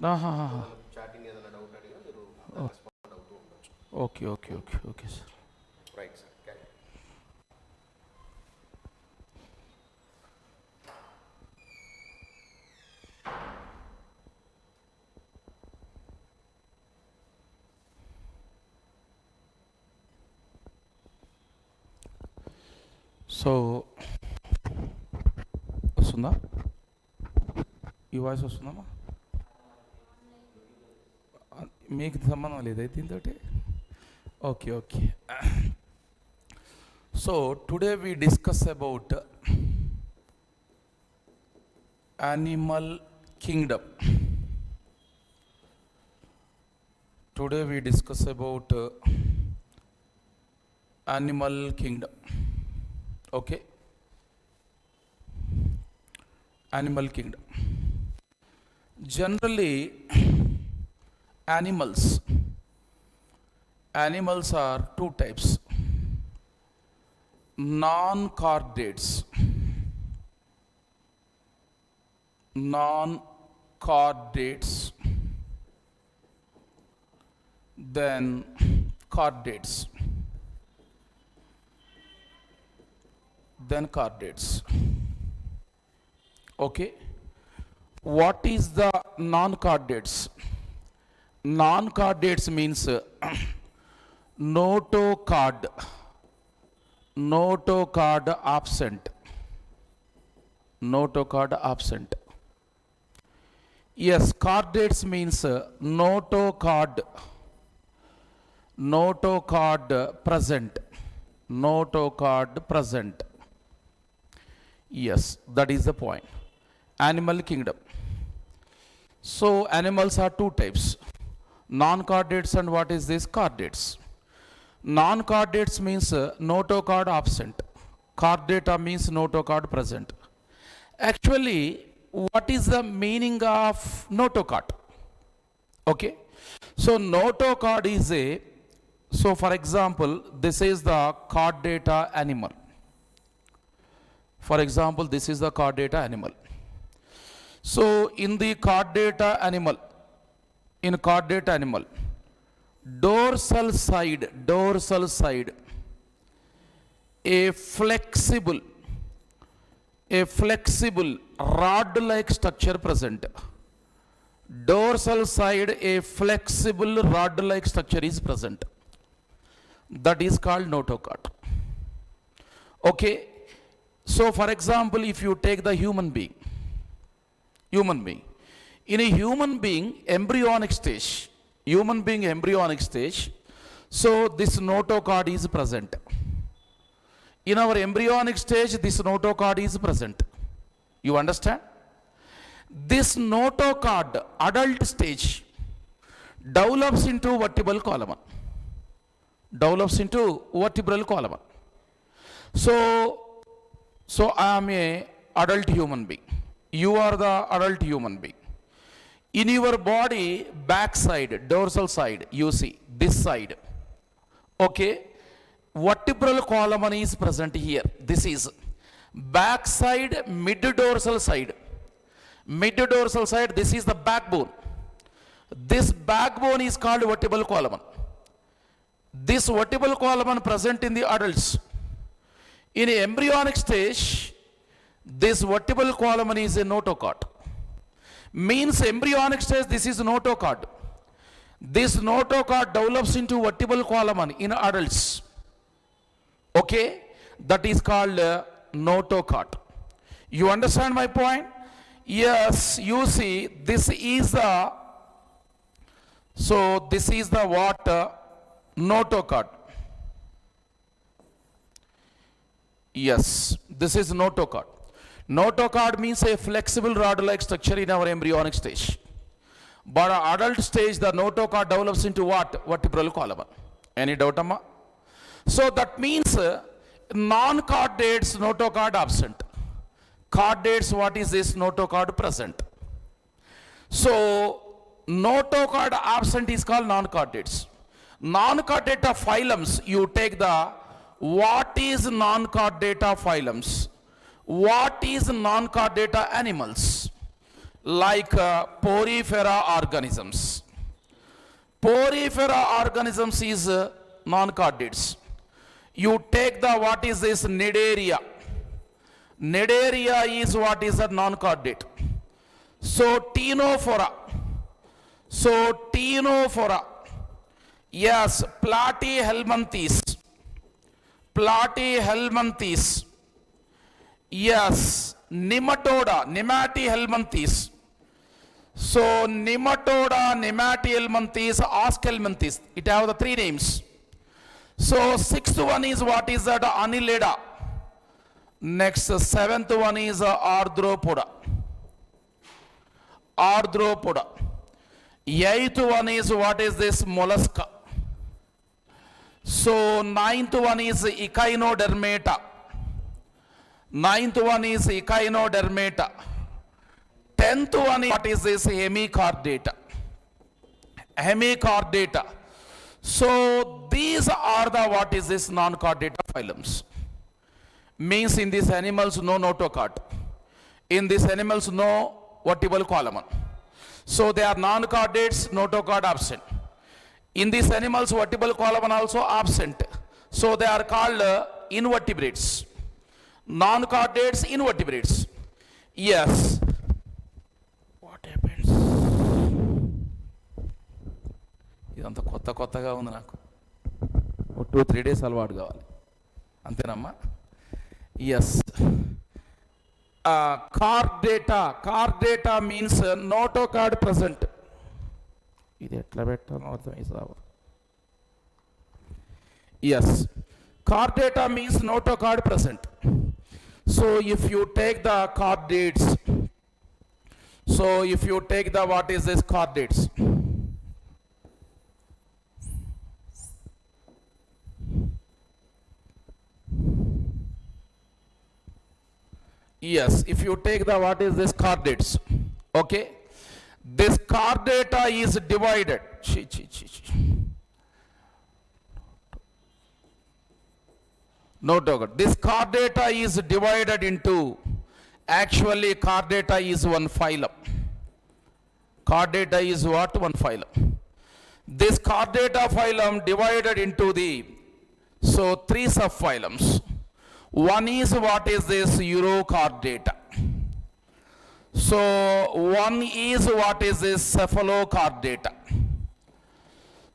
ఆహాహా. చాటింగ్ ఏదైనా డౌట్ అడిగినా మీరు రెస్పాండ్ అవుతూ ఉండొచ్చు. Okay okay okay okay sir. Right sir, carry. So వస్తుందా? ఈ వాయిస్ వస్తుందమ్మా? మీకు సంబంధం లేదు అయితే దీంతో. Okay okay. So today we discuss about animal kingdom. Today we discuss about animal kingdom. Okay, animal kingdom. Generally animals are two types: non-chordates, then chordates, okay. What is the non-chordates? Non-chordates means notochord absent. Yes, chordates means notochord present. Yes, that is the point. Animal kingdom. So animals are two types: non-chordates and what is this? Chordates. Non-chordates means notochord absent. Chordata means notochord present. Actually, what is the meaning of notochord? Okay, so notochord is so for example, this is the chordata animal. For example, this is the chordata animal. So in the chordata animal, dorsal side, a flexible rod-like structure present. Dorsal side, a flexible rod-like structure is present. That is called notochord. Okay. So for example, if you take the human being, in a human being embryonic stage, so this notochord is present. In our embryonic stage, this notochord is present. You understand? This notochord, adult stage, develops into vertebral column. So I am a adult human being. You are the adult human being. In your body, back side, dorsal side, you see this side. Okay, vertebral column is present here. This is back side, mid dorsal side. This is the backbone. This backbone is called vertebral column. This vertebral column present in the adults. In embryonic stage, this vertebral column is a notochord. Means embryonic stage, this is notochord. This notochord develops into vertebral column in adults. Okay, that is called notochord. You understand my point? Yes, you see, this is the what? Notochord. Yes, this is notochord. Notochord means a flexible rod-like structure in our embryonic stage. But adult stage, the notochord develops into what? Vertebral column. Any doubt, amma? So that means non-chordates, notochord absent. Chordates, what is this? Notochord present. So notochord absent is called non-chordates. Non-chordata phylums, you take the what is non-chordata phylums, what is non-chordata animals. like porifera organisms. Porifera organisms is non-chordates. You take the, what is this, Cnidaria. Cnidaria is what is a non-chordate. So Ctenophora. Yes, Platyhelminthes. Yes, Nematoda, Nematihelminthes. So Nematoda, Nematihelminthes, Oscelminthes. It have the three names. So sixth one is what is that? Annelida. Next, seventh one is Arthropoda. Eighth one is what is this? Mollusca. So ninth one is Echinodermata. Tenth one is what is this? Hemichordata. So these are the, what is this, non-chordata phylums. Means in these animals no notochord. In these animals no vertebral column. So they are non-chordates, notochord absent. In these animals vertebral column also absent. So they are called invertebrates. Non-chordates, invertebrates. Yes. What happens? ఇదంతా కొత్తగా ఉంది నాకు. 2-3 days అలవాటు కావాలి అంతేనమ్మా. Yes. Chordata means notochord present. ఇది ఎట్లా పెట్టాలో అర్థమైంది. Yes. Chordata means notochord present. So if you take the chordates, what is this chordates? Yes, if you take the, what is this, chordates, okay, this chordata is divided. Notochord. This chordata is divided into, actually chordata is one phylum. Chordata is what? One phylum. This chordata phylum divided into the, so three subphylums. One is what is this? Urochordata. So one is what is this? Cephalochordata.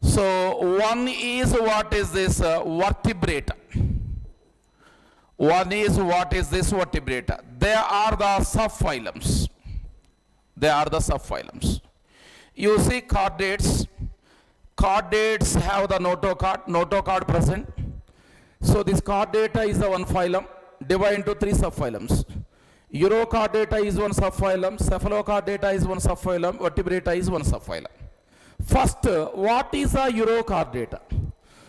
So one is what is this? Vertebrata. One is what is this? Vertebrata. They are the subphylums. You see chordates have the notochord present. So this chordata is the one phylum, divided into three subphylums. Urochordata is one subphylum, cephalochordata is one subphylum, vertebrata is one subphylum. First, what is a urochordata?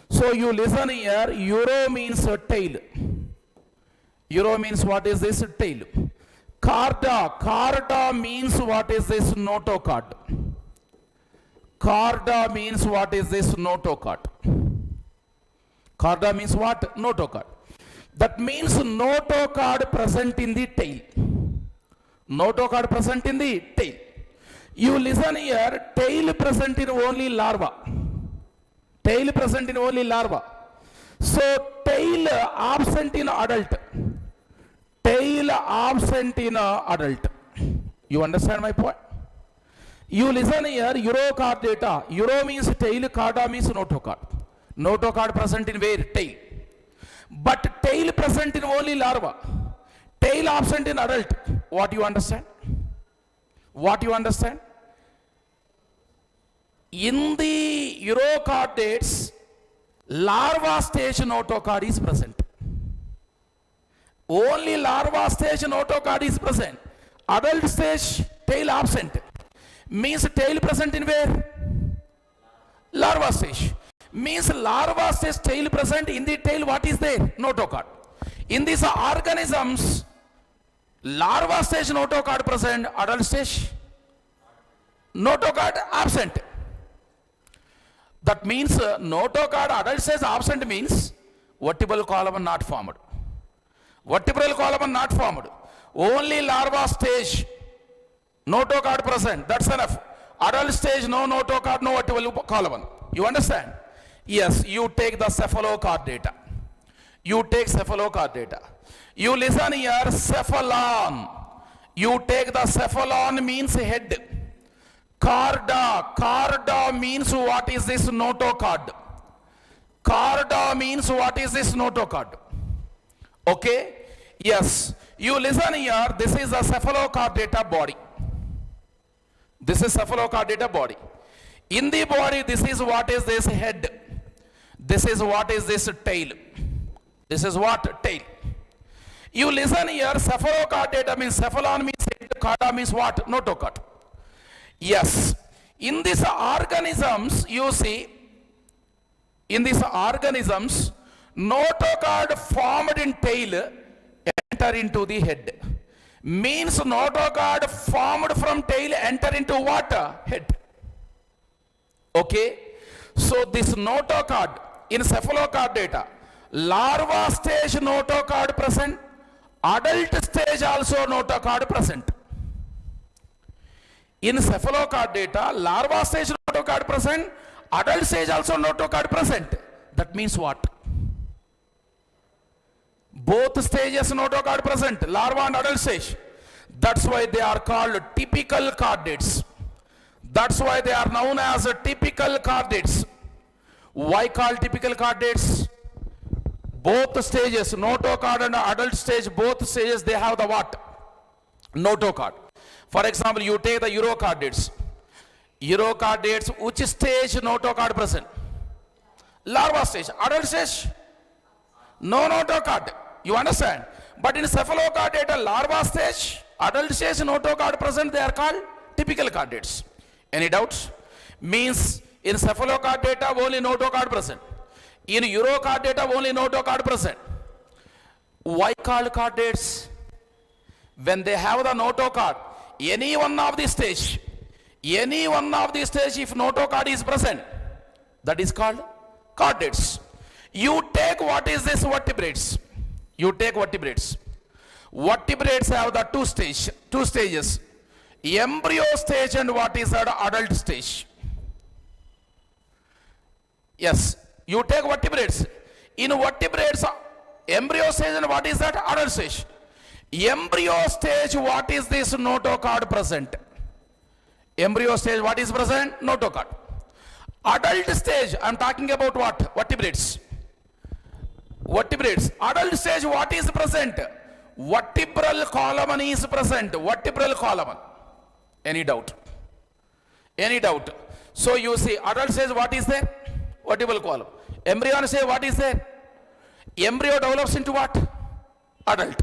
So you listen here, uro means tail. Uro means what is this? Tail. Chorda means what is this? Notochord. Chorda means what is this? Notochord. Chorda means what? Notochord. That means notochord present in the tail. Notochord present in the tail. You listen here, tail present in only larva. So tail absent in adult. You understand my point? You listen here, urochordata. Uro means tail, chorda means notochord. Notochord present in where? Tail. But tail present in only larva. Tail absent in adult. What you understand? In the urochordates, larva stage notochord is present. Only larva stage notochord is present. Adult stage tail absent. Means tail present in where? Larva stage. Means larva stage tail present. In the tail what is there? Notochord. In these organisms, larva stage notochord present, adult stage notochord absent. That means notochord adult stage absent means vertebral column not formed. Only larva stage Notocard present, that's enough. Adult stage, no notocard, no vertebral column. You understand? Yes, you take the cephalocard data. You take cephalocard data. You listen here, cephalon. You take the cephalon means head. Carda means what is this notocard? Carda means what is this notocard? Okay? Yes. You listen here, this is the cephalocard data body. This is cephalocard data body. In the body, this is what is this head. This is what is this tail. This is what? Tail. You listen here, cephalocard data means cephalon means head, carda means what? Notocard. Yes. In these organisms, you see, in these organisms, notocard formed in tail enter into the head. Means notocard formed from tail enter into what? Head. Okay. So this notocard in cephalocard data, larva stage notocard present, adult stage also notocard present. In cephalocard data, larva stage notocard present, adult stage also notocard present. That means what? Both stages notocard present, larva and adult stage. That's why they are called typical chordates. That's why they are known as typical chordates. Why called typical chordates? Both stages, notocard and adult stage, both stages they have the what? Notocard. For example, you take the urochordates. Urochordates, which stage notocard present? Larva stage. Adult stage? No notocard. You understand? But in cephalocard data, larva stage, adult stage notocard present, they are called typical chordates. Any doubts? Means in cephalocard data only notocard present. In urochord data only notocard present. Why called chordates? When they have the notocard, any one of the stage, if notocard is present, that is called chordates. You take what is this vertebrates. You take vertebrates. Vertebrates have the two stages. Embryo stage and what is the adult stage. Yes, you take vertebrates. In vertebrates, embryo stage and what is that? Adult stage. Embryo stage, what is this notocard present? Embryo stage, what is present? Notocard. Adult stage, I am talking about what? Vertebrates. Vertebrates. Adult stage, what is present? Vertebral column is present. Vertebral column. Any doubt? Any doubt? So you see, adult stage, what is there? Vertebral column. Embryo stage, what is there? Embryo develops into what? Adult.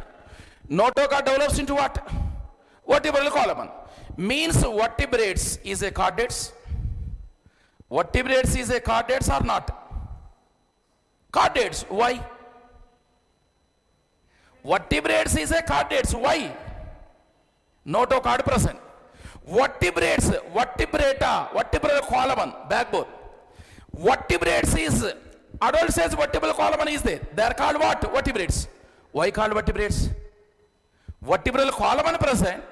Notocard develops into what? Vertebral column. Means vertebrates is a chordates. Vertebrates is a chordates or not? Chordates. Why? Vertebrates is a chordates. Why? Notocard present. Vertebrates, vertebrata, vertebral column, backbone. Vertebrates is, adult says vertebral column is there. They are called what? Vertebrates. Why called vertebrates? Vertebral column present,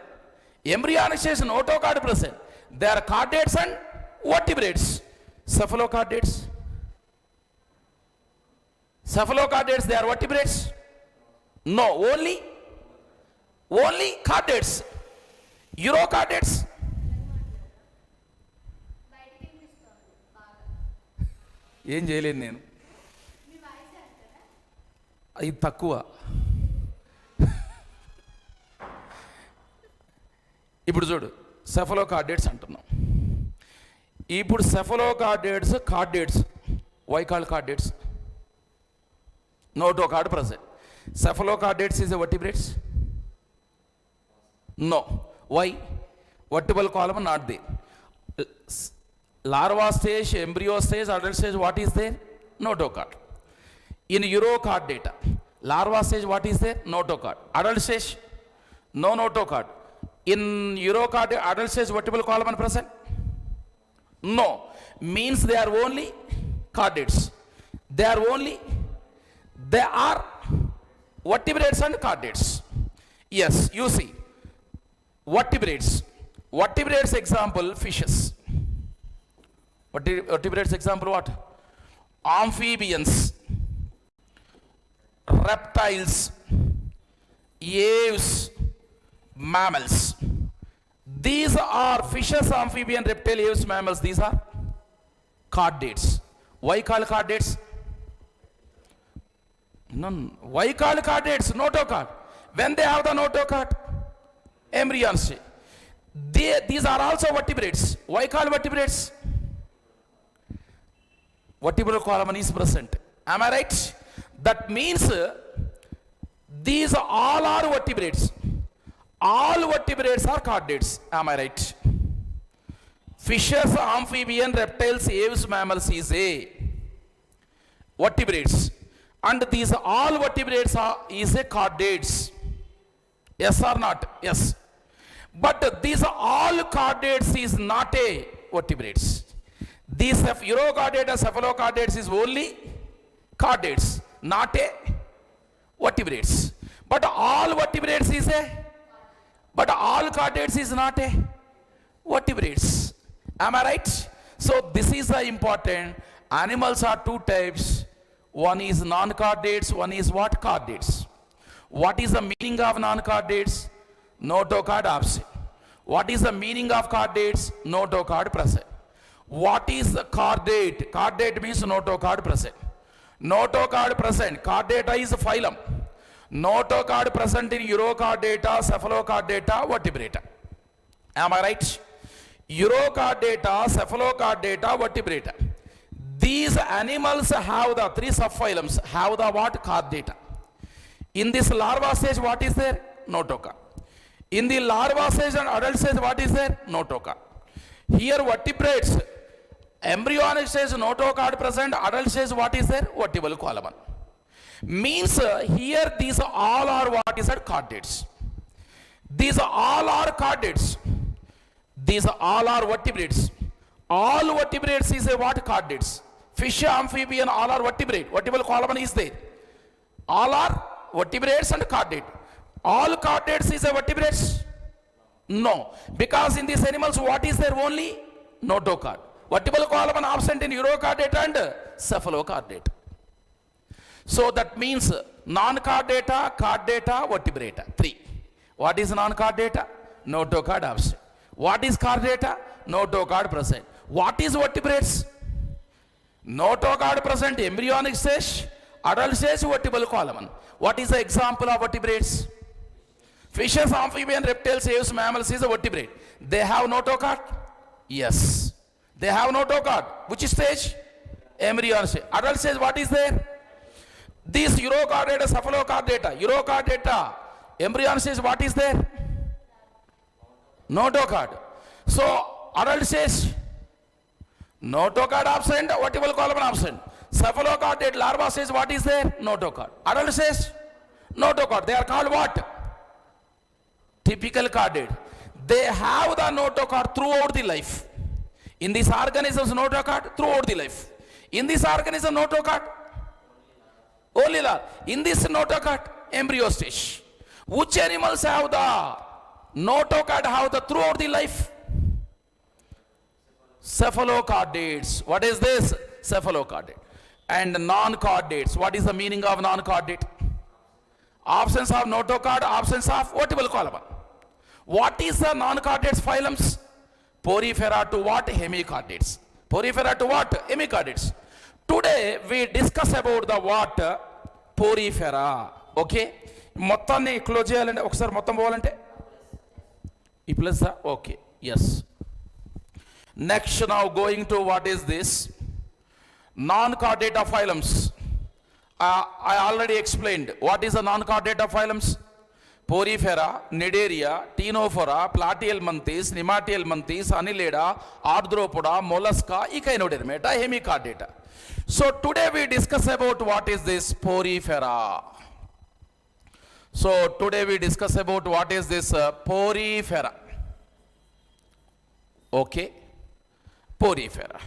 embryonic stage notocard present. They are chordates and vertebrates. Cephalochordates. Cephalochordates, they are vertebrates. No, only chordates. Urochordates. ఏం చేయలేను నేను, అది తక్కువ. ఇప్పుడు చూడు, cephalochordates అంటున్నాం. ఇప్పుడు cephalochordates chordates, why called chordates? Notochord present. Cephalochordates is a vertebrates? No. Why? Vertebral column not there. Larva stage, embryo stage, adult stage, what is there? Notocard. In urochord data, larva stage, what is there? Notocard. Adult stage, no notocard. In urochord, adult stage, vertebral column present? No. Means they are only chordates. They are vertebrates and chordates. Yes, you see, vertebrates, Vertebrates example, fishes. Vertebrates example what? Amphibians, reptiles, aves, mammals. These are fishes, amphibian, reptile, aves, mammals. These are chordates. Why called chordates? None. Why called chordates? Notochord. When they have the notochord? Embryons. These are also vertebrates. Why called vertebrates? Vertebral column is present. Am I right? That means these all are vertebrates. All vertebrates are chordates. Am I right? Fishes, amphibian, reptiles, aves, mammals is a vertebrates. And these all vertebrates is a chordates. Yes or not? Yes. But these all chordates is not a vertebrates. These urochordate and cephalochordates is only chordates, not a vertebrates. But all vertebrates is a, but all chordates is not a vertebrates. Am I right? So this is the important. Animals are two types. One is non-chordates, one is what? Chordates. What is the meaning of non-chordates? Notochord absent. What is the meaning of chordates? Notochord present. What is the chordate? Chordate means notochord present. Notochord present. Chordata is phylum. Notochord present in urochordata, cephalochordata, vertebrata. Am I right? Urochordata, cephalochordata, vertebrata. These animals have the three subphylums, have the what? Chordata. In this larva stage, what is there? Notochord. In the larva stage and adult stage, what is there? Notochord. Here vertebrates, embryonic stage notochord present, adult stage what is there? Vertebral column. Means here these all are what is that? Chordates. These all are chordates. These all are vertebrates. All vertebrates is a what? Chordates. Fish, amphibian, all are vertebrate. Vertebral column is there. All are vertebrates and chordate. All chordates is a vertebrates? No. Because in these animals what is there? Only notochord. Vertebral column absent in urochordate and cephalochordate. So that means non-chordata, chordata, vertebrata. 3. What is non-chordata? Notochord absent. What is chordata? Notochord present. What is vertebrates? Notochord present, embryonic stage, adult stage, vertebral column. What is the example of vertebrates? Fishes, amphibian, reptiles, aves, mammals is a vertebrate. They have notochord? Yes. They have notochord. Which stage? Embryon stage. Adult stage what is there? This urochordata, cephalochordata. Urochordata, embryon stage what is there? Notochord. So adult stage, notochord absent, vertebral column absent. Cephalochordate, larva stage what is there? Notochord. Adult stage, notochord. They are called what? Typical chordate. They have the notochord throughout the life. In these organisms, notochord throughout the life. In this organism, notochord only larva. In this notochord, embryo stage. Which animals have the notochord have the throughout the life? Cephalochordates. What is this? Cephalochordate. And non-chordates. What is the meaning of non-chordate? Absence of notochord, absence of vertebral column. What is the non-chordates phylums? Porifera to what? Hemichordates. Porifera to what? Hemichordates. Today we discuss about the what? Porifera. Okay? మొత్తాన్ని close చేయాలంటే ఒకసారి మొత్తం పోవాలంటే ఈ plus okay yes next now going to what is this non-chordata phylums. I already explained what is the non-chordata phylums. Porifera, Cnidaria, Ctenophora, Platyhelminthes, Nematohelminthes, Annelida, Arthropoda, Mollusca, Echinodermata, Hemichordata. So today we discuss about what is this Porifera. So today we discuss about what is this Porifera. Okay, Porifera.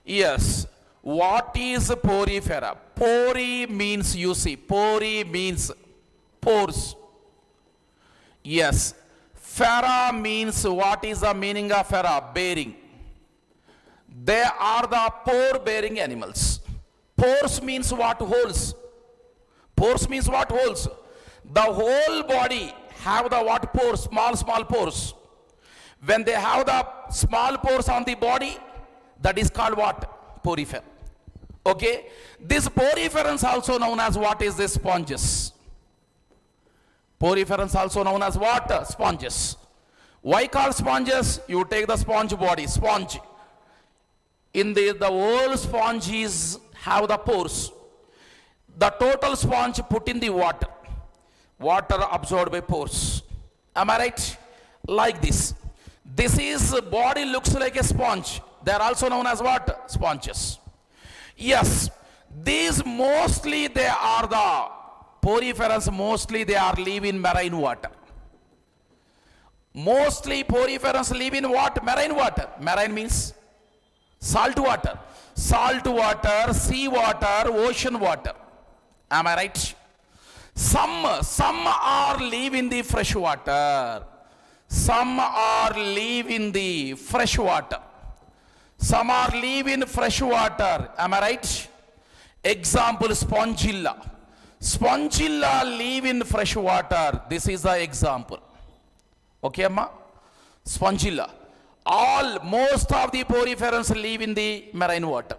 Yes. What is porifera? Pori means you see. Pori means pores. Yes. Fera means, what is the meaning of fera? Bearing. They are the pore bearing animals. Pores means what? Holes. Pores means what? Holes. The whole body have the what? Pores, small pores. When they have the small pores on the body, that is called what? Porifera. Okay. This poriferans also known as what is this? Sponges. Poriferans also known as what? Sponges. Why called sponges? You take the sponge body, sponge. In the whole sponge is have the pores. The total sponge put in the water. Water absorbed by pores. Am I right? Like this. This is body looks like a sponge. They are also known as what? Sponges. Yes. These mostly they are the poriferans, mostly they are live in marine water. Mostly poriferans live in what? Marine water. Marine means salt water. Salt water, sea water, ocean water. Am I right? Some are live in the fresh water. Some are live in the fresh water. Some are live in fresh water. Am I right? Example, spongilla. Spongilla live in fresh water. This is the example. Okay, amma? Spongilla. Most of the poriferans live in the marine water.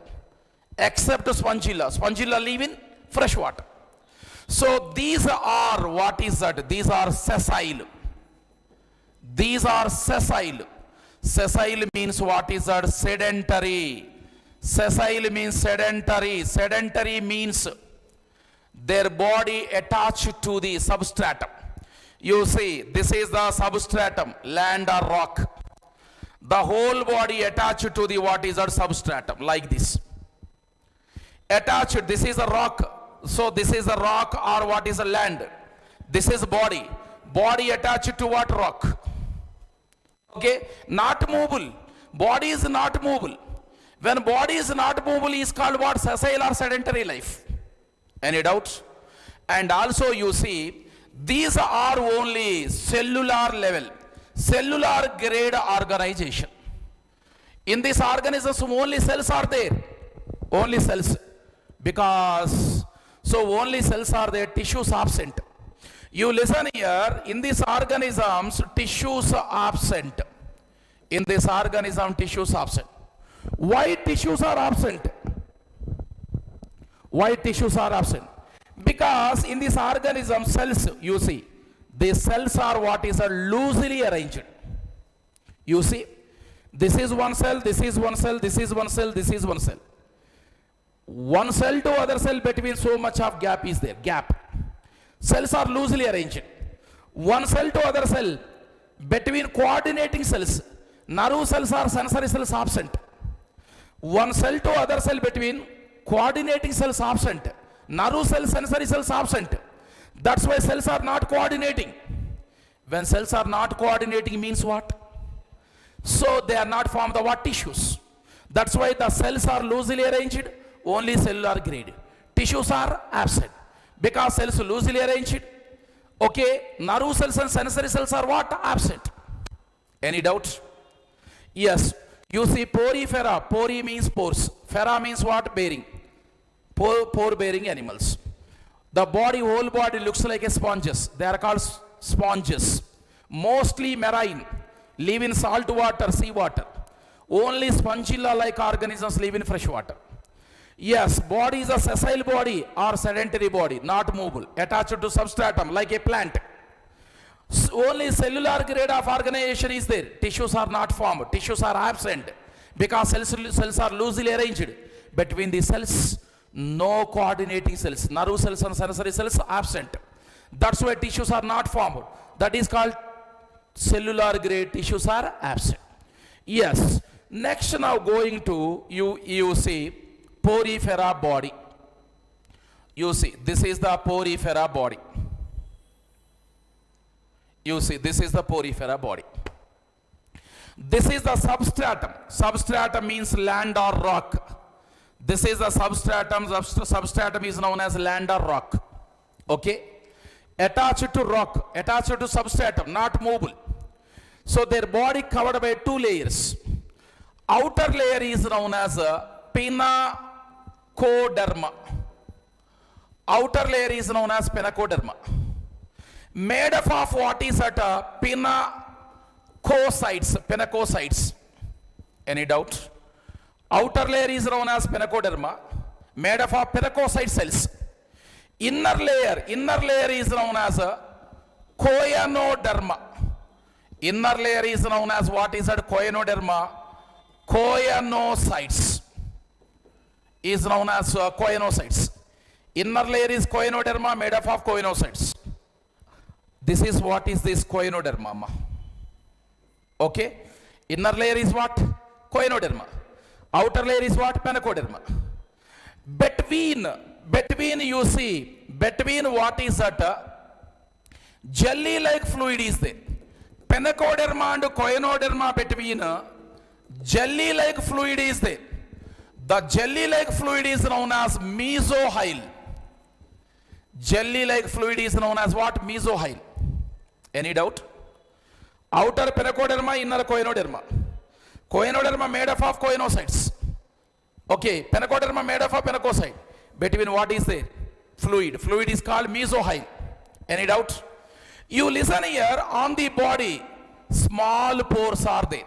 Except spongilla. Spongilla live in fresh water. So these are, what is that? These are sessile. These are sessile. Sessile means what is that? Sedentary. Sessile means sedentary. Sedentary means their body attached to the substratum. You see, this is the substratum, land or rock. The whole body attached to the what is that? Substratum, like this. Attached, this is a rock. So this is a rock, or what is a land? This is body. Body attached to what? Rock. Okay, not movable. Body is not movable. When body is not movable, is called what? Sessile or sedentary life. Any doubts? And also you see, these are only cellular level, cellular grade organization. In this organisms, only cells are there. Only cells. Because, so only cells are there, tissues absent. You listen here, in these organisms, tissues are absent. In this organism, tissues absent. Why tissues are absent? Why tissues are absent? Because in this organism, cells, you see, these cells are what is a loosely arranged. You see, this is one cell, this is one cell, this is one cell, this is one cell. One cell to other cell between so much of gap is there, gap. Cells are loosely arranged. One cell to other cell between coordinating cells. Nerve cells or sensory cells absent. One cell to other cell between coordinating cells absent. Nerve cells, sensory cells absent. That's why cells are not coordinating. When cells are not coordinating means what? So they are not formed the what? Tissues. That's why the cells are loosely arranged, only cellular grade. Tissues are absent. Because cells loosely arranged, okay, nerve cells and sensory cells are what? Absent. Any doubts? Yes. You see porifera. Pori means pores. Fera means what? Bearing. Pore bearing animals. The body, whole body looks like a sponges. They are called sponges. Mostly marine. Live in salt water, sea water. Only spongilla like organisms live in fresh water. Yes, body is a sessile body or sedentary body, not movable, attached to substratum like a plant. Only cellular grade of organization is there. Tissues are not formed. Tissues are absent because cells are loosely arranged. Between the cells, no coordinating cells. Nerve cells and sensory cells absent. That's why tissues are not formed. That is called cellular grade. Tissues are absent. Yes. Next, now going to you see porifera body. You see, this is the porifera body. You see, this is the porifera body. This is the substratum. Substratum means land or rock. This is the substratum. Substratum is known as land or rock. Okay? Attached to rock, attached to substratum, not movable. So their body covered by two layers. Outer layer is known as pinacoderma. Outer layer is known as pinacoderma. Made up of what is at pinacocytes. Any doubt? Outer layer is known as pinacoderma, made up of pinacocyte cells. Inner layer is known as coenoderma. Inner layer is known as what is at coenoderma? Coenocytes is known as coenocytes. Inner layer is coenoderma, made up of coenocytes. This is what is this coenoderma. Okay? Inner layer is what? Coenoderma. Outer layer is what? Pinacoderma. Between you see, between what is that? Jelly-like fluid is there. Pinacoderma and coenoderma between jelly-like fluid is there. The jelly-like fluid is known as mesohyl. Jelly-like fluid is known as what? Mesohyl. Any doubt? Outer pinacoderma, inner coenoderma. Coenoderma made up of coenocytes. Okay, pinacoderma made up of pinacocyte. Between what is there? Fluid. Fluid is called mesohyl. Any doubt? You listen here, on the body, small pores are there.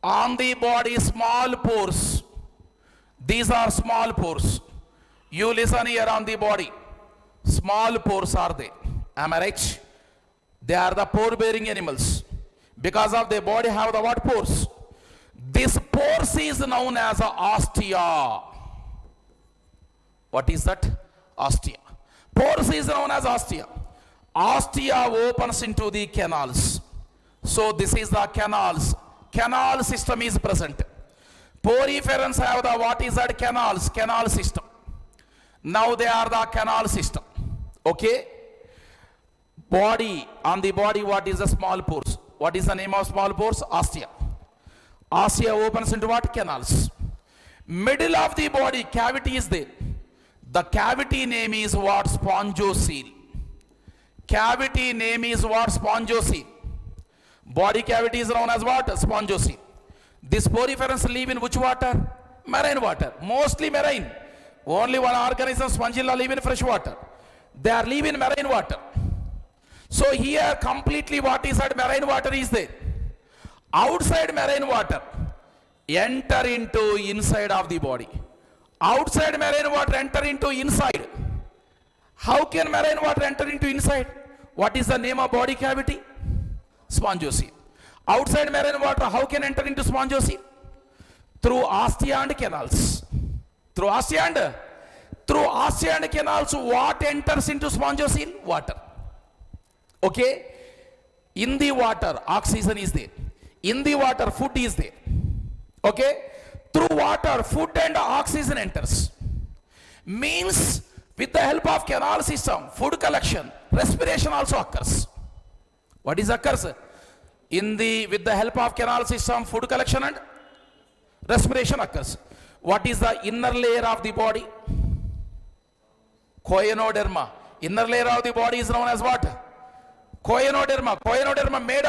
On the body, small pores. These are small pores. You listen here on the body, small pores are there. Am I right? They are the pore-bearing animals. Because of their body have the what? Pores. This pores is known as ostia. What is that? Ostia. Pores is known as ostia. Ostia opens into the canals. So this is the canals. Canal system is present. Poriferans have the what is that? Canals. Canal system. Now they are the canal system. Okay? Body, on the body, what is the small pores? What is the name of small pores? Ostia. Ostia opens into what? Canals. Middle of the body, cavity is there. The cavity name is what? Spongiocele. Cavity name is what? Spongiocele. Body cavity is known as what? Spongiocele. This poriferans live in which water? Marine water. Mostly marine. Only one organism, spongilla, live in fresh water. They are live in marine water. So here completely what is that? Marine water is there. Outside marine water, enter into inside of the body. Outside marine water, enter into inside. How can marine water enter into inside? What is the name of body cavity? Spongiocele. Outside marine water, how can enter into spongiocele? Through ostia and canals. Through ostia and canals, what enters into spongiocele? Water. Okay? In the water, oxygen is there. In the water, food is there. Okay? Through water, food and oxygen enters. Means, with the help of canal system, food collection, respiration also occurs. What is occurs? With the help of canal system, food collection and respiration occurs. What is the inner layer of the body? Coenoderma. Inner layer of the body is known as what? Coenoderma. Coenoderma made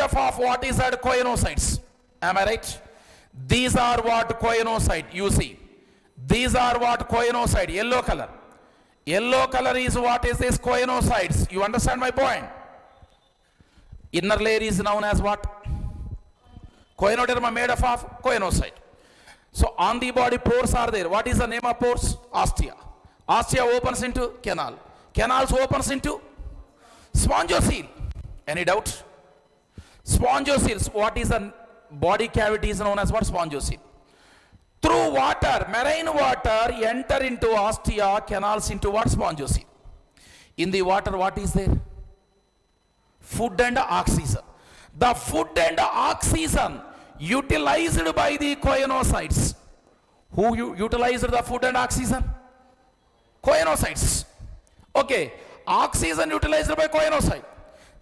up of what is that? Coenocytes. Am I right? These are what? Coenocyte. You see. These are what? Coenocyte. Yellow color. Yellow color is what is this? Coenocytes. You understand my point? Inner layer is known as what? Coenoderma made up of coenocyte. So on the body, pores are there. What is the name of pores? Ostia. Ostia opens into canal. Canals opens into spongiocele. Any doubt? Spongiocele. What is the body cavity is known as what? Spongiocele. Through water, marine water, enter into ostia, canals into what? Spongiocele. In the water, what is there? Food and oxygen. The food and oxygen utilized by the coenocytes. Who utilized the food and oxygen? Coenocytes. Okay. Oxygen utilized by coenocyte.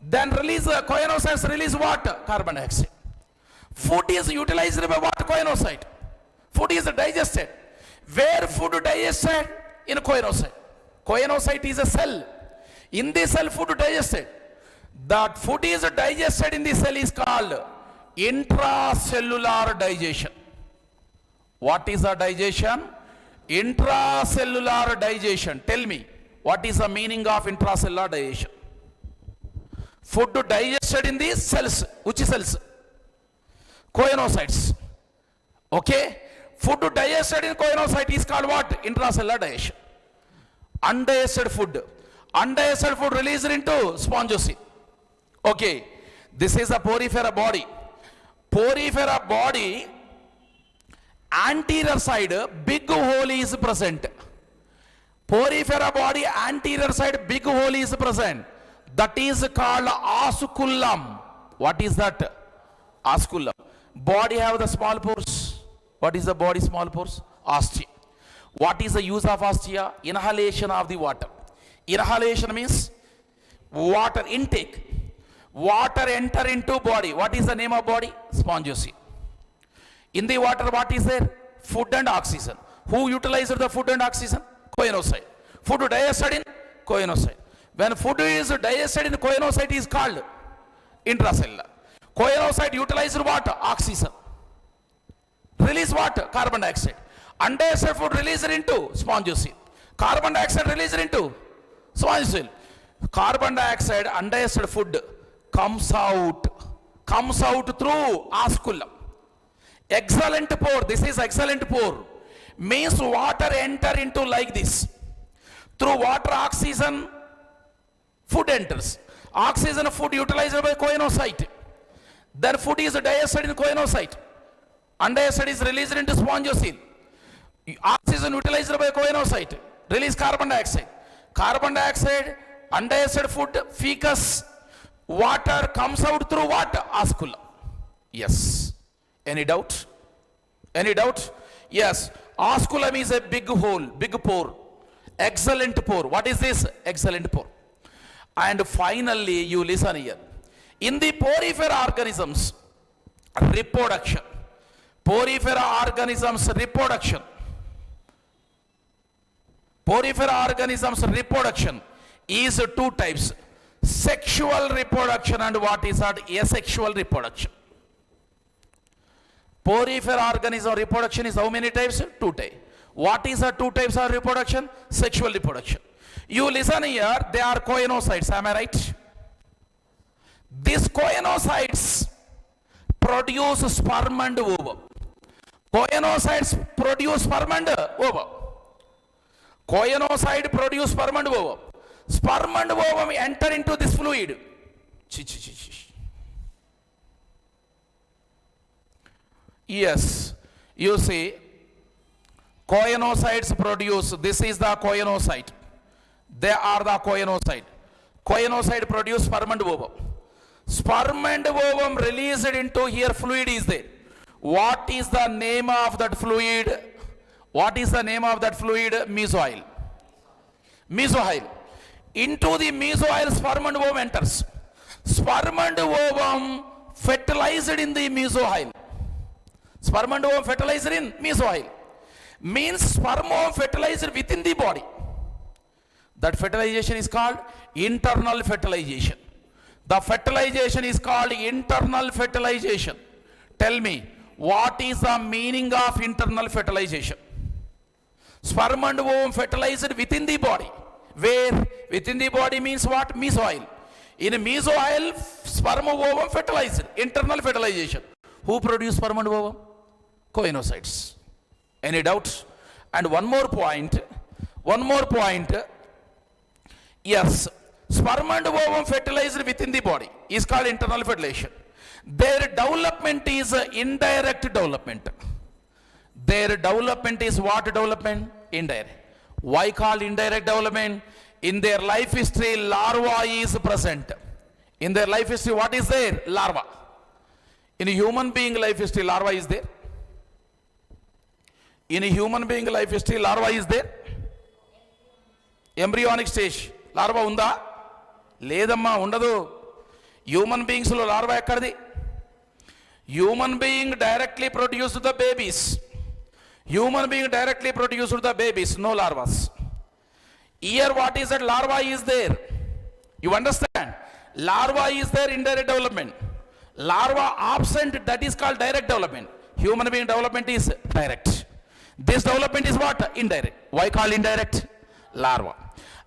Then coenocytes release what? Carbon dioxide. Food is utilized by what? Coenocyte. Food is digested. Where food digested? In coenocyte. Coenocyte is a cell. In this cell, food digested. That food is digested in the cell is called intracellular digestion. What is the digestion? Intracellular digestion. Tell me, what is the meaning of intracellular digestion? Food digested in the cells. Which cells? Choanocytes. Okay? Food digested in choanocyte is called what? Intracellular digestion. Undigested food. Undigested food released into spongiosine. Okay. This is a porifera body. Porifera body, anterior side, big hole is present. Porifera body, anterior side, big hole is present. That is called osculum. What is that? Osculum. Body have the small pores. What is the body small pores? Ostia. What is the use of ostia? Inhalation of the water. Inhalation means water intake. Water enter into body. What is the name of body? Spongiosine. In the water, what is there? Food and oxygen. Who utilizes the food and oxygen? Choanocyte. Food digested in choanocyte. When food is digested in choanocyte is called intracellular. Choanocyte utilizes what? Oxygen. Release what? Carbon dioxide. Undigested food released into spongiosine. Carbon dioxide released into spongiosine. Carbon dioxide, undigested food comes out through osculum. Excellent pore. This is excellent pore. Means water enter into like this. Through water, oxygen, food enters. Oxygen, food utilized by choanocyte. Then food is digested in choanocyte. Undigested is released into spongiosine. Oxygen utilized by choanocyte. Release carbon dioxide. Carbon dioxide, undigested food, fecus, water comes out through what? Osculum. Yes. Any doubt? Any doubt? Yes. Osculum is a big hole, big pore. Excellent pore. What is this? Excellent pore. And finally, you listen here. In the porifera organisms, reproduction. Porifera organisms reproduction. Porifera organisms reproduction is two types. Sexual reproduction and what is that? Asexual reproduction. Porifera organism reproduction is how many types? Two types. What is the two types of reproduction? Sexual reproduction. You listen here, they are choanocytes, am I right? These choanocytes produce sperm and ovum. Choanocytes produce sperm and ovum. Choanocyte produce sperm and ovum. Sperm and ovum enter into this fluid. Yes, you see, choanocytes produce, this is the choanocyte. They are the choanocyte. Choanocyte produce sperm and ovum. Sperm and ovum released into here fluid is there. What is the name of that fluid? What is the name of that fluid? Mesohyl. Mesohyl. Into the mesohyl sperm and ovum enters. Sperm and ovum fertilized in the mesohyl. Sperm and ovum fertilized in mesohyl. Means sperm ovum fertilized within the body. That fertilization is called internal fertilization. The fertilization is called internal fertilization. Tell me, what is the meaning of internal fertilization? Sperm and ovum fertilized within the body. Where? Within the body means what? Mesohyl. In mesohyl, sperm and ovum fertilized. Internal fertilization. Who produce sperm and ovum? Choanocytes. Any doubts? And one more point. Yes, sperm and ovum fertilized within the body is called internal fertilization. Their development is indirect development. Their development is what development? Indirect. Why called indirect development? In their life history, larva is present. In their life history, what is there? Larva. In a human being life history, larva is there. In a human being life history, larva is there. Embryonic stage. Larva unda? Ledamma undadu. Human beings lo larva ekkaddi? Human being directly produced the babies. Human being directly produced the babies, no larvas. Here what is that? Larva is there. You understand? Larva is there, indirect development. Larva absent, that is called direct development. Human being development is direct. This development is what? Indirect. Why called indirect? Larva.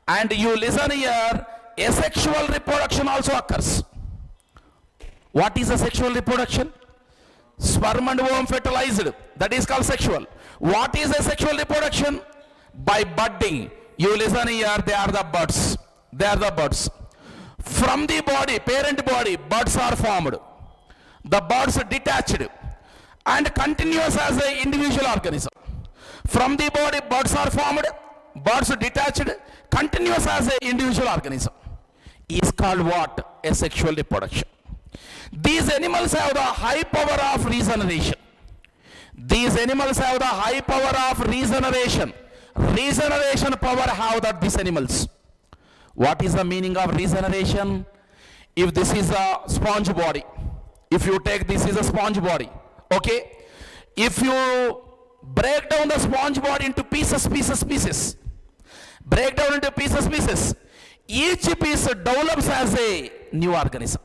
And you listen here, asexual reproduction also occurs. What is a sexual reproduction? Sperm and ovum fertilized, that is called sexual. What is a sexual reproduction? By budding. You listen here, they are the buds. They are the buds. From the body, parent body, buds are formed. The buds detached and continuous as an individual organism. From the body, buds are formed, buds detached, continuous as an individual organism. Is called what? Asexual reproduction. These animals have the high power of regeneration. These animals have the high power of regeneration. Regeneration power have that these animals. What is the meaning of regeneration? If this is a sponge body, if you take this is a sponge body, okay? If you break down the sponge body into pieces, break down into pieces, each piece develops as a new organism.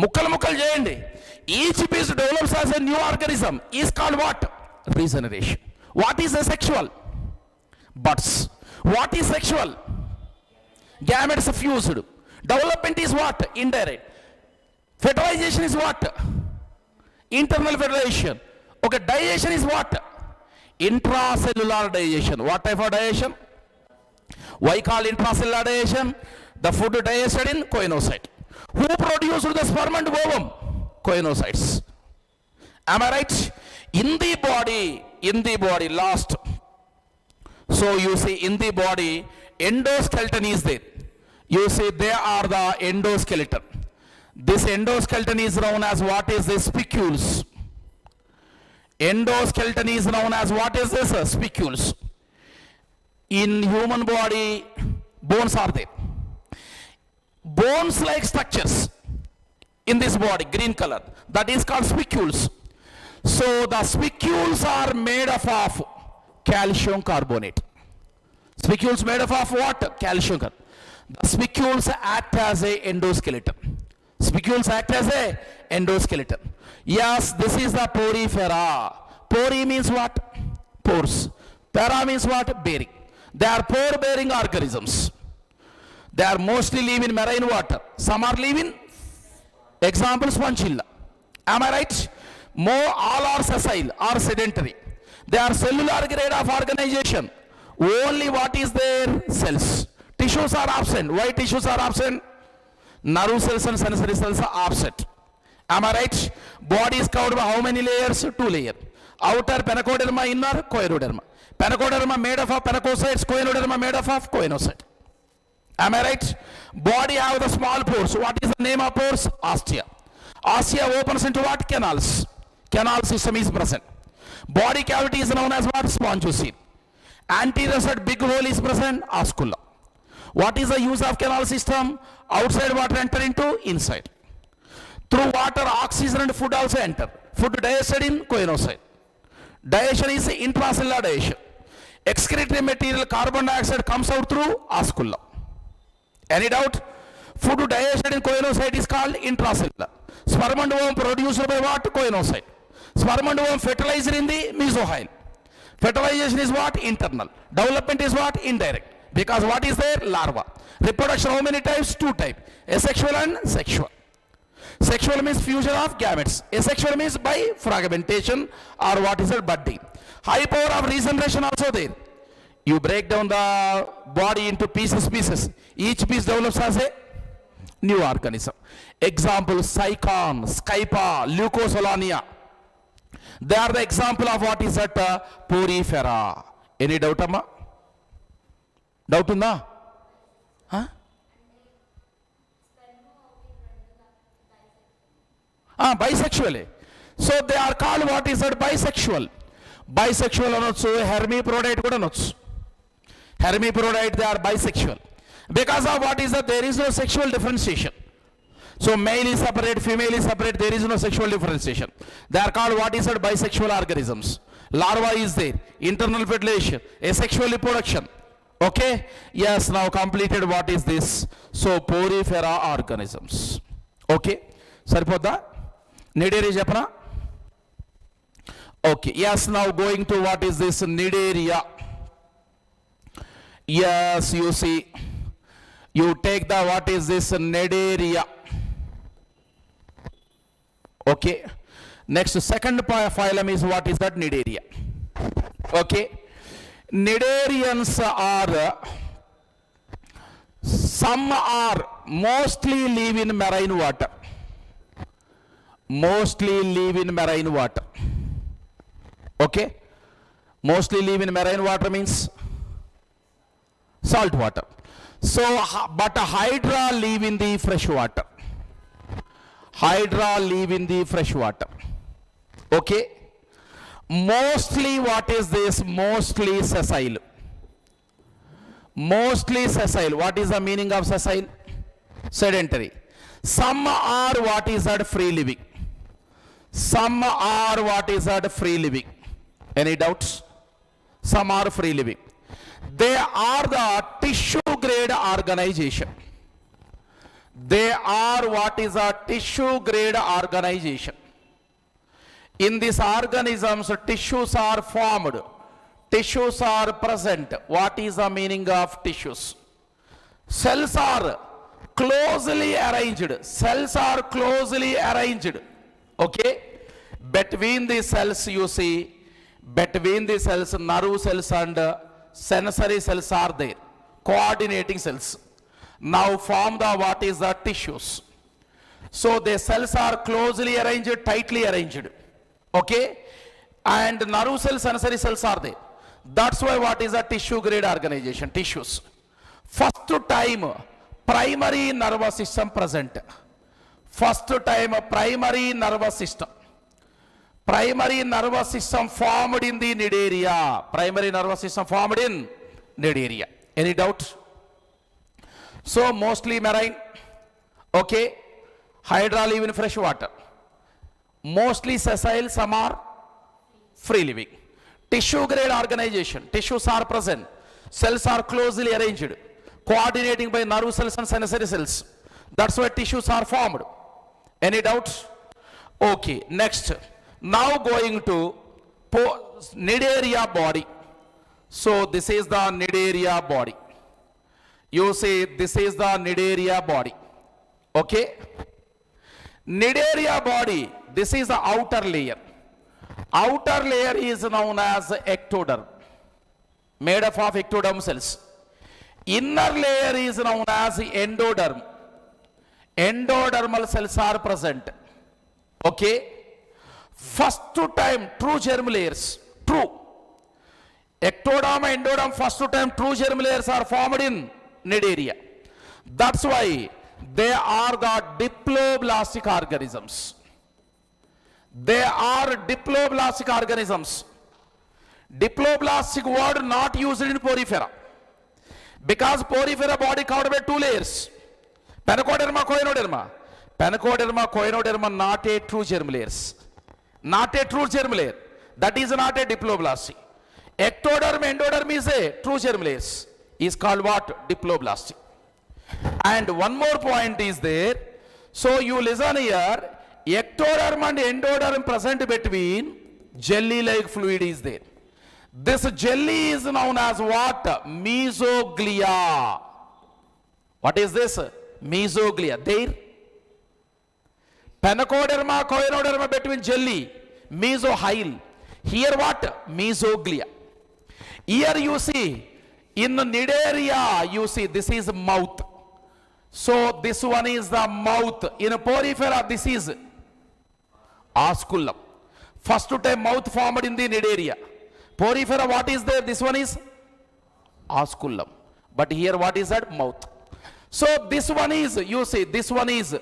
ముక్కలు చేయండి, each piece develops as a new organism is called what? Regeneration. What is asexual? Buds. What is sexual? Gametes fused. Development is what? Indirect. Fertilization is what? Internal fertilization. Okay, digestion is what? Intracellular digestion. What type of digestion? Why called intracellular digestion? The food digested in coinocyte. Who produced the sperm and ovum? Coinocytes. Am I right? In the body, last. So you see in the body, endoskeleton is there. You see they are the endoskeleton. This endoskeleton is known as what is this? Spicules. Endoskeleton is known as what is this? Spicules. In human body, bones are there. Bones like structures in this body, green color, that is called spicules. So the spicules are made up of calcium carbonate. Spicules made up of what? Calcium carbonate. The spicules act as a endoskeleton. Spicules act as a endoskeleton. Yes, this is the porifera. Pori means what? Pores. Para means what? Bearing. They are pore bearing organisms. They are mostly live in marine water. Some are live in, example, spongilla. Am I right? More, all are sessile or sedentary. They are cellular grade of organization. Only what is their cells. Tissues are absent. Why tissues are absent? Nerve cells and sensory cells are absent. Am I right? Body is covered by how many layers? 2 layers. Outer panacoderma, inner coeloderma. Panacoderma made up of panacocytes, coeloderma made up of coenocyte. Am I right? Body have the small pores. What is the name of pores? Ostia. Ostia opens into what? Canals. Canal system is present. Body cavity is known as what? Spongiocele. Anterior side big hole is present, oscula. What is the use of canal system? Outside water enter into inside. Through water, oxygen and food also enter. Food digested in coenocyte. Digestion is intracellular digestion. Excretory material, carbon dioxide comes out through oscula. Any doubt? Food digested in coenocyte is called intracellular. Sperm and ovum produced by what? Coenocyte. Sperm and ovum fertilized in the mesohyl. Fertilization is what? Internal. Development is what? Indirect. Because what is there? Larva. Reproduction how many types? 2 types. Asexual and sexual. Sexual means fusion of gametes. Asexual means by fragmentation or what is it? Budding. High power of regeneration also there. You break down the body into pieces. Each piece develops as a new organism. Example, Sycon, Skypa, Leucosolania. They are the example of what is that? Porifera. Any doubt, amma? Doubt unda? Huh? Bisexual. So they are called what is that? Bisexual. Bisexual anochu, hermaphrodite kuda anochu. Hermaphrodite, they are bisexual. Because of what is that? There is no sexual differentiation. So male is separate, female is separate, there is no sexual differentiation. They are called what is that? Bisexual organisms. Larva is there, internal fertilization, asexual reproduction. Okay, yes, now completed. What is this? So porifera organisms. Okay, saripodda nidaria chepana. Okay, yes, now going to what is this nidaria. Yes, you see, you take the what is this nidaria. Okay, next second phylum is what is that nidaria. Okay, nidarians are, some are mostly live in marine water. Mostly live in marine water. Okay, mostly live in marine water means salt water. So, but hydra live in the fresh water. Hydra live in the fresh water. Okay. Mostly what is this? Mostly sessile. Mostly sessile. What is the meaning of sessile? Sedentary. Some are what is that? Free living. Some are what is that? Free living. Any doubts? Some are free living. They are the tissue grade organization. They are what is a tissue grade organization. In these organisms, tissues are formed. Tissues are present. What is the meaning of tissues? Cells are closely arranged. Cells are closely arranged. Okay? Between the cells, you see, between the cells, nerve cells and sensory cells are there. Coordinating cells. Now form the what is the tissues. So the cells are closely arranged, tightly arranged. Okay? And nerve cells, sensory cells are there. That's why what is a tissue grade organization? Tissues. First time, primary nervous system present. First time, primary nervous system. Primary nervous system formed in the nidaria. Primary nervous system formed in nidaria. Any doubt? So mostly marine. Okay. Hydra live in fresh water. Mostly sessile, some are free living. Tissue grade organization. Tissues are present. Cells are closely arranged. Coordinating by nerve cells and sensory cells. That's why tissues are formed. Any doubts? Okay. Next. Now going to nidaria body. So this is the nidaria body. You say this is the nidaria body. Okay. Nidaria body, this is the outer layer. Outer layer is known as ectoderm, made up of ectoderm cells. Inner layer is known as endoderm. Endodermal cells are present. Okay. First time true germ layers, true. Ectoderm and endoderm first time true germ layers are formed in nidaria. That's why they are the diploblastic organisms. They are diploblastic organisms. Diploblastic word not used in porifera. Because porifera body covered by two layers. Panacoderma, coenoderma. Panacoderma, coenoderma not a true germ layers. Not a true germ layer. That is not a diploblastic. Ectoderm, endoderm is a true germ layers. Is called what? Diploblastic. And one more point is there. So you listen here. Ectoderm and endoderm present between jelly-like fluid is there. This jelly is known as what? Mesoglia. What is this? Mesoglia. There. Panacoderma, coenoderma between jelly. Mesohyl. Here what? Mesoglia. Here you see. In nidaria, you see this is mouth. So this one is the mouth. In porifera, this is osculum. First time mouth formed in the nidaria. Porifera, what is there? This one is osculum. But here what is that? Mouth. So this one is, you see, this one is,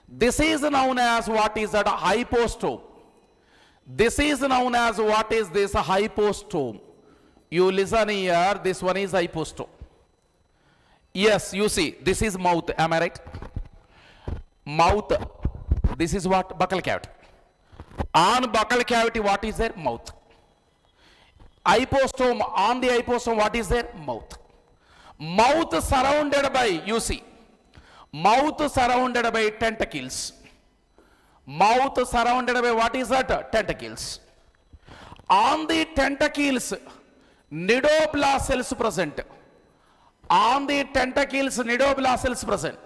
this is known as what is that? Hypostome. This is known as what is this? Hypostome. You listen here, this one is hypostome. Yes, you see, this is mouth, am I right? Mouth, this is what? Buccal cavity. On buccal cavity, what is there? Mouth. Hypostome, on the hypostome, what is there? Mouth. Mouth surrounded by, you see, mouth surrounded by tentacles. Mouth surrounded by what is that? Tentacles. On the tentacles, nidoblast cells present. On the tentacles, nidoblast cells present.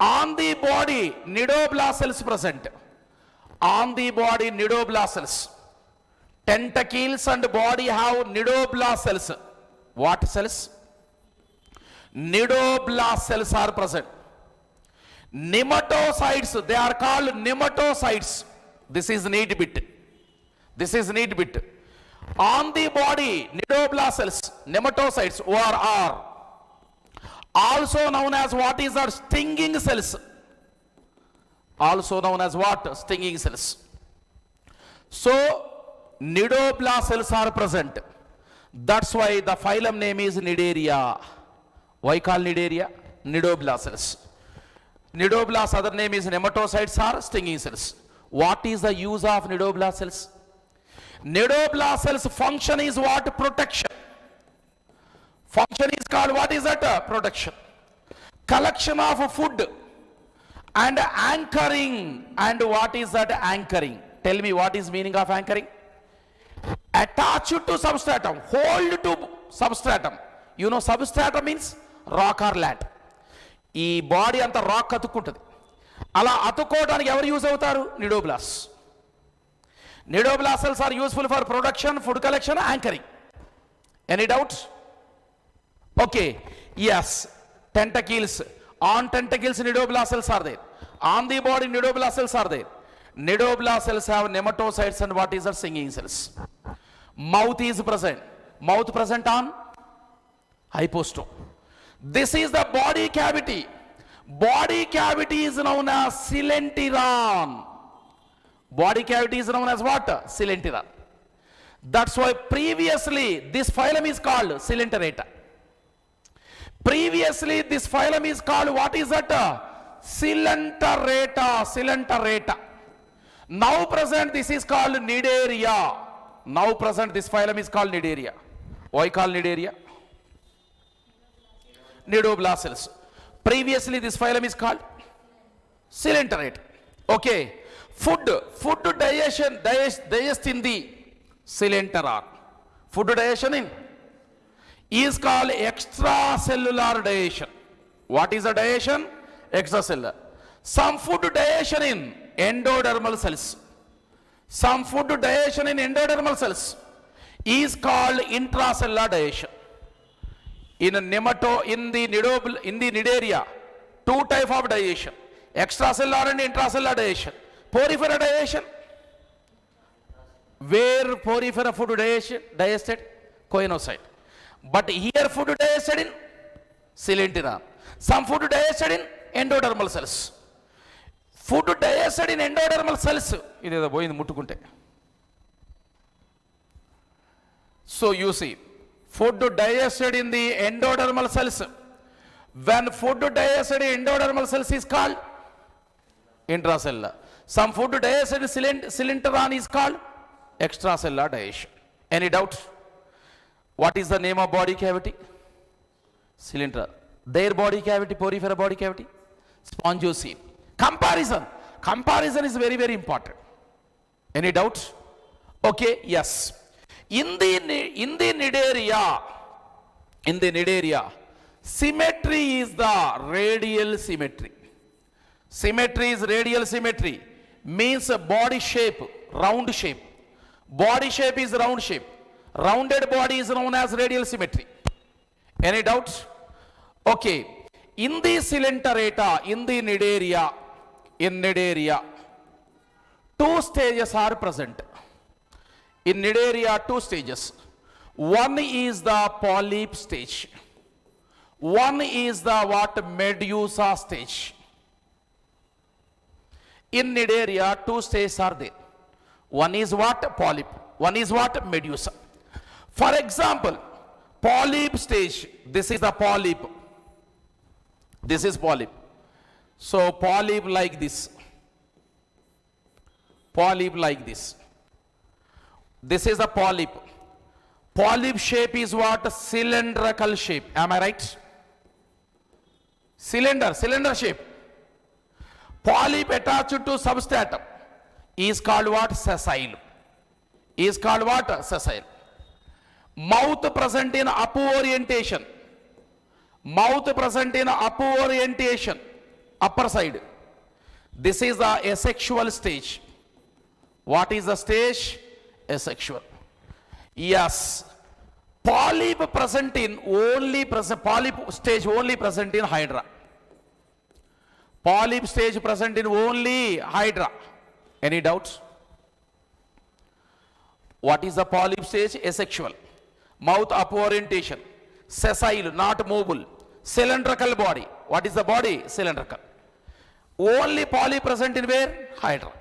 On the body, nidoblast cells present. On the body, nidoblast cells. Tentacles and body have nidoblast cells. What cells? Nidoblast cells are present. Nematocytes, they are called nematocytes. This is NEET bit. This is NEET bit. On the body, nidoblast cells, nematocytes, OR, also known as what is our stinging cells. Also known as what? Stinging cells. So, nidoblast cells are present. That's why the phylum name is Nidaria. Why call Nidaria? Nidoblast cells. Nidoblast other name is nematocytes or stinging cells. What is the use of nidoblast cells? Nidoblast cells function is what? Protection. Function is called what is that? Protection. Collection of food and anchoring. And what is that anchoring? Tell me what is meaning of anchoring? Attach to substratum. Hold to substratum. You know substratum means rock or land. ఈ body అంతా rock అతుక్కుంటుంది. అలా అతుక్కోవడానికి ఎవరు use అవుతారు? నిడోబ్లాస్. Nidoblast cells are useful for production, food collection, anchoring. Any doubts? Okay. Yes. Tentacles. On tentacles, nidoblast cells are there. On the body, nidoblast cells are there. Nidoblast cells have nematocytes and what is the stinging cells. Mouth is present. Mouth present on hypostome. This is the body cavity. Body cavity is known as coelenteron. Body cavity is known as what? Coelenteron. That's why previously this phylum is called Coelenterata. Previously this phylum is called what is that? Coelenterata. Coelenterata. Now present this is called Nidaria. Now present this phylum is called Nidaria. Why called Nidaria? Nidoblast cells. Previously this phylum is called Coelenterata. Okay. Food digestion in the coelenteron. Food digestion in is called extracellular digestion. What is the digestion? Extracellular. Some food digestion in endodermal cells. Some food digestion in endodermal cells is called intracellular digestion. In the Nidaria, two type of digestion, extracellular and intracellular digestion. Porifera digestion, where porifera food digested? Coenocyte. But here food digested in coelenteron. Some food digested in endodermal cells. Food digested in endodermal cells. So you see, food digested in the endodermal cells. When food digested in endodermal cells is called intracellular. Some food digested in coelenteron is called extracellular digestion. Any doubt? What is the name of body cavity? Coelenteron. Their body cavity, porifera body cavity, spongiosine. Comparison. Comparison is very, very important. Any doubt? Okay, yes. In the Nidaria, symmetry is the radial symmetry. Symmetry is radial symmetry. Means a body shape, round shape. Body shape is round shape. Rounded body is known as radial symmetry. Any doubts? Okay. In the coelenterata, in Nidaria, two stages are present. In Nidaria, two stages. One is the polyp stage. One is the what? Medusa stage. In Nidaria, two stages are there. One is what? Polyp. One is what? Medusa. For example, polyp stage. This is the polyp. This is polyp. So polyp like this. Polyp like this. This is the polyp. Polyp shape is what? Cylindrical shape. Am I right? Cylinder shape. Polyp attached to substratum is called what? Sessile. Is called what? Sessile. Mouth present in up orientation. Mouth present in up orientation. Upper side. This is the asexual stage. What is the stage? Asexual. Yes. Polyp present in polyp stage only present in hydra. Polyp stage present in only hydra. Any doubts? What is the polyp stage? Asexual. Mouth up orientation. Sessile, not movable. Cylindrical body. What is the body? Cylindrical. Only polyp present in where? Hydra.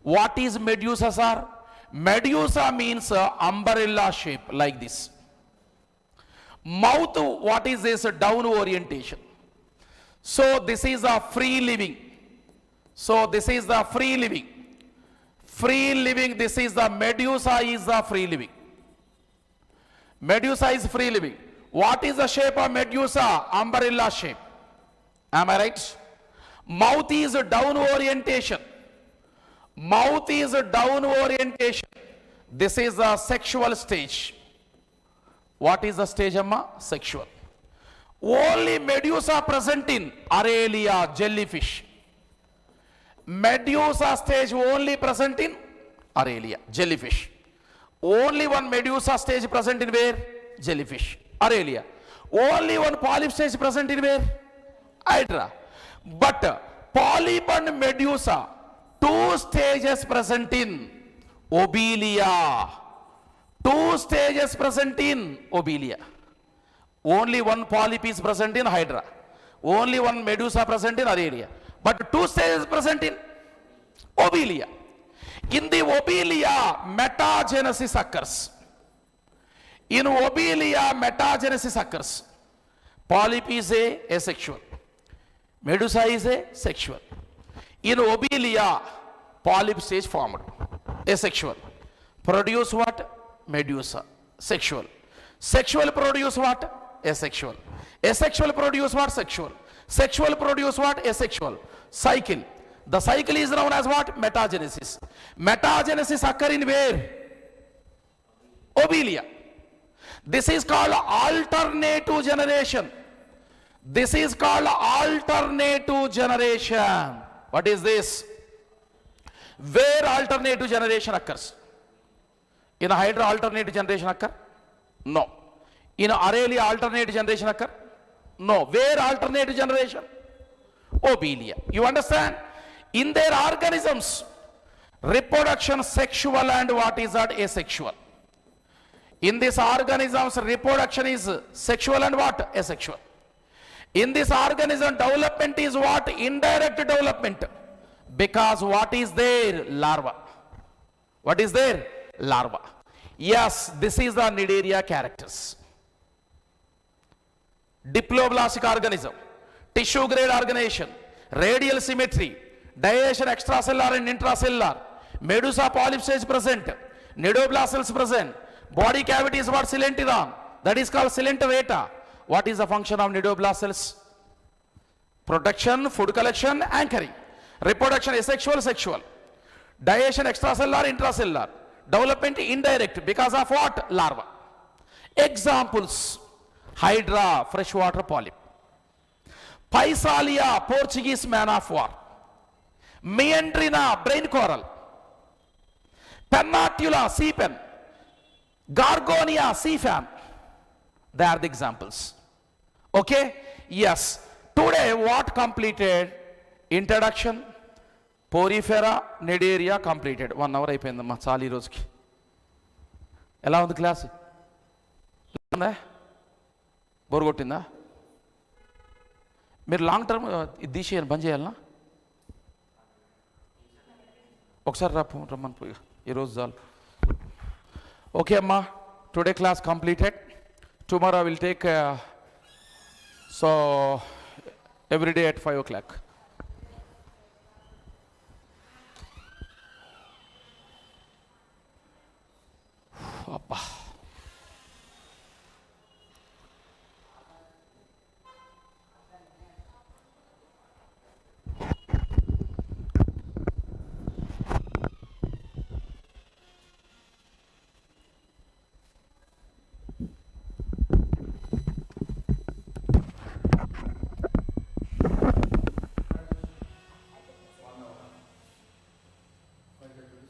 What is medusa, sir? Medusa means umbrella shape like this. Mouth, what is this? Down orientation. So this is a free living. Free living, this is the medusa is the free living. Medusa is free living. What is the shape of medusa? Umbrella shape. Am I right? Mouth is down orientation. Mouth is down orientation. This is the sexual stage. What is the stage, amma? Sexual. Only medusa present in Aurelia, jellyfish. Medusa stage only present in Aurelia, jellyfish. Only one medusa stage present in where? Jellyfish, Aurelia. Only one polyp stage present in where? Hydra. But polyp and medusa, two stages present in Obelia. Two stages present in Obelia. Only one polyp is present in hydra. Only one medusa present in Aurelia. But two stages present in Obelia. In the Obelia, metagenesis occurs. In Obelia, metagenesis occurs. Polyp is asexual. Medusa is sexual. In Obelia, polyp stage formed. Asexual. Produce what? Medusa. Sexual. Sexual produce what? Asexual. Asexual produce what? Sexual. Sexual produce what? Asexual. Cycle. The cycle is known as what? Metagenesis. Metagenesis occur in where? Obelia. This is called alternative generation. This is called alternative generation. What is this? Where alternative generation occurs? In a hydra alternative generation occur? No. In Aurelia alternative generation occur? No. Where alternative generation? Obelia. You understand? In their organisms, reproduction sexual and what is that? Asexual. In these organisms, reproduction is sexual and what? Asexual. In this organism, development is what? Indirect development. Because what is there? Larva. What is there? Larva. Yes, this is the Cnidaria characters. Diploblastic organism, tissue grade organization, radial symmetry, dilatation extracellular and intracellular, medusa polyp stage present, nidoblasts present, body cavity is what? Coelenteron. That is called coelenterata. What is the function of nidoblasts? Protection, food collection, anchoring. Reproduction asexual, sexual. Dilatation extracellular, intracellular. Development indirect because of what? Larva. Examples: hydra, freshwater polyp; Physalia, Portuguese man of war; Meandrina, brain coral; Pennatula, sea pen; Gorgonia, sea fan. They are the examples. Okay? Yes. Today what completed? Introduction, Porifera, Cnidaria completed. 1 hour అయిపోయిందమ్మా చాలు ఈ రోజుకి. ఎలా ఉంది class? Bore కొట్టిందా? మీరు long term ఇది తీసేయాలి, బంద్ చేయాలనా? ఒకసారి రమ్మని పోయి ఈరోజు చాలు. ఓకే అమ్మా, today class completed. Tomorrow will take so every day at 5 o'clock. Appa. I get to